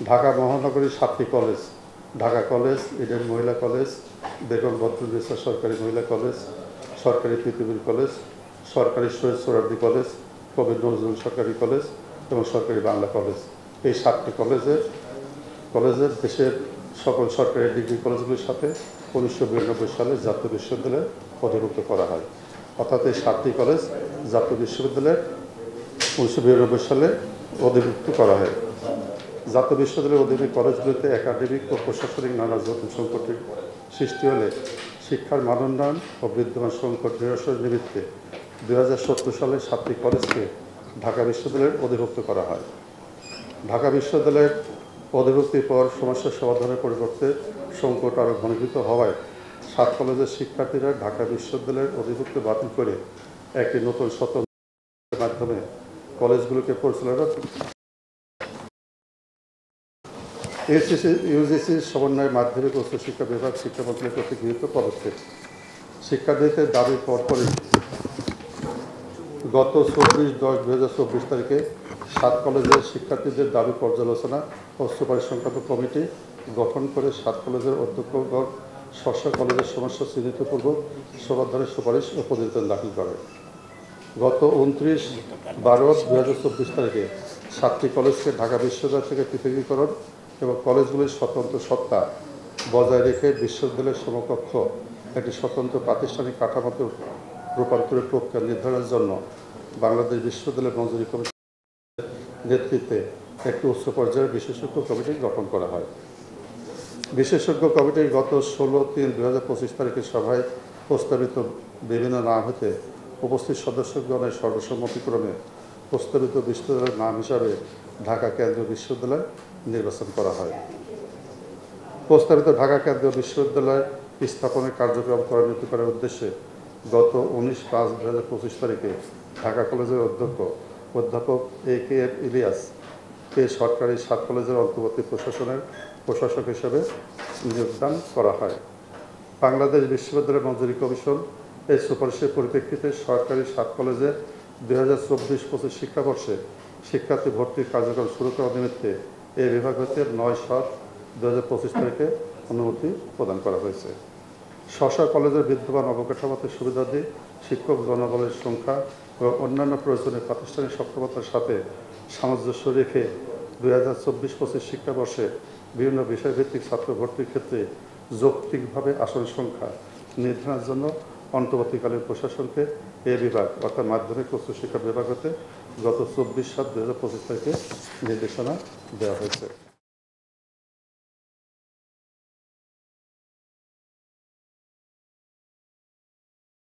ঢাকা মহানগরীর 7টি college, Dhaka college, Eden মহিলা college, Begum Badrunnesa সরকারি মহিলা কলেজ, সরকারি পৃথিবীর কলেজ, সরকারি সৈয়দ সোহরাওয়ার্দী কলেজ, কবি নজরুল সরকারি কলেজ এবং সরকারি বাংলা কলেজ, এই 7টি কলেজের দেশের সকল সরকারি ডিগ্রি কলেজগুলির সাথে 1992 সালে জাতীয় বিশ্ববিদ্যালয়ে অধিভুক্ত করা হয়। অর্থাৎ এই 7টি কলেজ জাতীয় বিশ্ববিদ্যালয়ে 1992 সালে অধিভুক্ত করা হয়। জাতীয় বিশ্ববিদ্যালয়ের অধীনে কলেজগুলিতে একাডেমিক ও প্রশাসনিক নানা জটিল সংকটের সৃষ্টি হলে শিক্ষার মানোন্নয়ন ও বিদ্যমান সংকট নিরসনের নিমিত্তে 2017 সালে 7টি কলেজকে ঢাকা বিশ্ববিদ্যালয়ের অধিভুক্ত করা হয়। ঢাকা বিশ্ববিদ্যালয়ের অধিভুক্তির পর সমস্যা সমাধানের পরিবর্তে সংকট আরও ঘনীভূত হওয়ায় 7 কলেজের শিক্ষার্থীরা ঢাকা বিশ্ববিদ্যালয়ের অধিভুক্তি বাতিল করে একটি নতুন স্বতন্ত্র মাধ্যমে কলেজগুলোকে পরিচালনা ইউজিসির সমন্বয়ে মাধ্যমিক ও উচ্চশিক্ষা বিভাগ শিক্ষা মন্ত্রণালয় কর্তৃক গৃহীত পদক্ষেপ। শিক্ষার্থীদের দাবির পরপরই গত 24/10/2024 তারিখে 7 কলেজের শিক্ষার্থীদের দাবি পর্যালোচনা ও সুপারিশ সংক্রান্ত কমিটি গঠন করে 7 কলেজের অধ্যক্ষগণ স্ব কলেজের সমস্যা চিহ্নিতপূর্বক সমাধানের সুপারিশ ও প্রতিবেদন দাখিল করে। গত 29/12/2024 তারিখে 7টি কলেজকে ঢাকা বিশ্ববিদ্যালয় থেকে পৃথকীকরণ এবং কলেজগুলির স্বতন্ত্র সত্তা বজায় রেখে বিশ্ববিদ্যালয়ের সমকক্ষ একটি স্বতন্ত্র প্রাতিষ্ঠানিক কাঠামোতে রূপান্তরের প্রক্রিয়া নির্ধারণের জন্য বাংলাদেশ বিশ্ববিদ্যালয় মঞ্জুরি কমিটির নেতৃত্বে একটি উচ্চ পর্যায়ের বিশেষজ্ঞ কমিটি গঠন করা হয়। বিশেষজ্ঞ কমিটির গত 16/3/2025 তারিখের সভায় প্রস্তাবিত বিভিন্ন নাম হতে উপস্থিত সদস্যগণের সর্বসম্মতিক্রমে প্রস্তাবিত বিশ্ববিদ্যালয়ের নাম হিসাবে ঢাকা কেন্দ্রীয় বিশ্ববিদ্যালয় নির্বাচন করা হয়। প্রস্তাবিত ঢাকা কেন্দ্রীয় বিশ্ববিদ্যালয় স্থাপনের কার্যক্রম ত্বরান্বিত করার উদ্দেশ্যে গত 19/5/2025 তারিখে ঢাকা কলেজের অধ্যক্ষ অধ্যাপক AKM ইলিয়াসকে সরকারি 7 কলেজের অন্তর্বর্তী প্রশাসনের প্রশাসক হিসেবে নিয়োগদান করা হয়। বাংলাদেশ বিশ্ববিদ্যালয় মঞ্জুরি কমিশন এই সুপারিশের পরিপ্রেক্ষিতে সরকারি 7 কলেজে 2024-25 শিক্ষাবর্ষে শিক্ষার্থী ভর্তির কার্যক্রম শুরু করার নিমিত্তে এই বিভাগ হতে 9/7/2025 তারিখে অনুমতি প্রদান করা হয়েছে। স্ব কলেজের বিদ্যমান অবকাঠামোতে সুবিধার্থী শিক্ষক জনবলের সংখ্যা এবং অন্যান্য প্রয়োজনীয় প্রাতিষ্ঠানিক সক্ষমতার সাথে সামঞ্জস্য রেখে 2024-25 শিক্ষাবর্ষে বিভিন্ন বিষয়ভিত্তিক ছাত্র ভর্তির ক্ষেত্রে যৌক্তিকভাবে আসন সংখ্যা নির্ধারণের জন্য অন্তর্বর্তীকালীন প্রশাসনকে এ বিভাগ অর্থাৎ মাধ্যমিক উচ্চশিক্ষা বিভাগ হতে গত 24/7/2025 তারিখে নির্দেশনা দেওয়া হয়েছে।